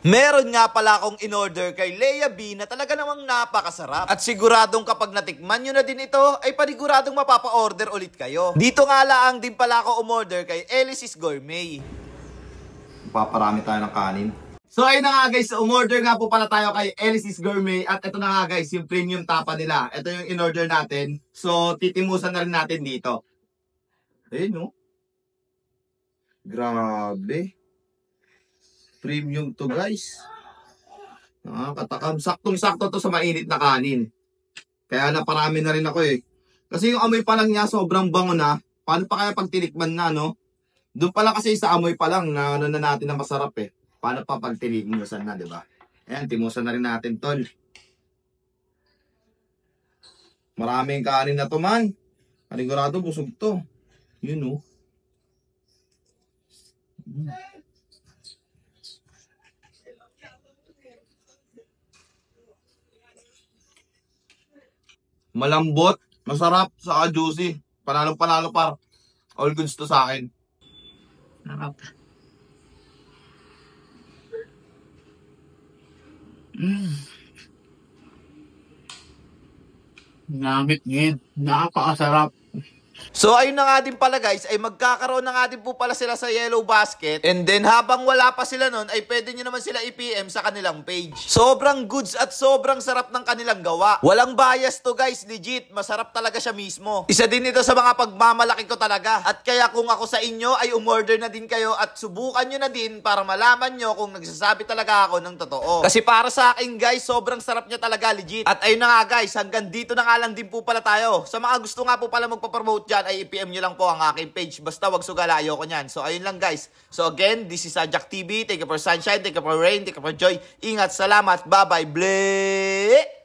Meron nga pala akong in-order kay Lea B na talaga namang napakasarap. At siguradong kapag natikman nyo na din ito, ay paniguradong mapapa-order ulit kayo. Dito nga lang din pala ako umorder kay Elysis Gourmet. Paparami tayo ng kanin. So ayun na nga guys, umorder nga po pala tayo kay Elysis Gourmet. At ito na nga guys, yung premium tapa nila. Ito yung in-order natin. So titimusan na rin natin dito. Ayun no. Grabe. Premium to guys. Nakakatakam. Saktong-sakto to sa mainit na kanin. Kaya naparami na rin ako eh. Kasi yung amoy pa lang niya sobrang bango na. Paano pa kaya pag tinikman na no? Doon pala kasi sa amoy pa lang na ano na natin na masarap eh. Paano pa pag tinikman na, di ba? Ayan, timusan na rin natin tol. Maraming kanin na to man. Panigurado busog to. Yun oh. Malambot, masarap, saka juicy. Panalo-panalo par. All goods to sa akin. Sarap. Namit ngid. Nakakasarap. So ayun na nga din pala guys, ay magkakaroon na nga din po pala sila sa Yellow Basket. And then habang wala pa sila nun, ay pwede nyo naman sila i-PM sa kanilang page. Sobrang goods at sobrang sarap ng kanilang gawa. Walang bias to guys, legit. Masarap talaga siya mismo. Isa din ito sa mga pagmamalaki ko talaga. At kaya kung ako sa inyo ay umorder na din kayo at subukan nyo na din para malaman nyo kung nagsasabi talaga ako ng totoo. Kasi para sa akin guys, sobrang sarap niya talaga legit. At ayun na nga guys, hanggang dito na nga lang din po pala tayo. Sa mga gusto nga po pala magpapromote dyan, ay i-PM nyo lang po ang aking page. Basta wag sugala, ayoko nyan. So, ayun lang guys. So, again, this is Jack TV. Thank you for sunshine, thank you for rain, thank you for joy. Ingat, salamat, bye-bye, bleh!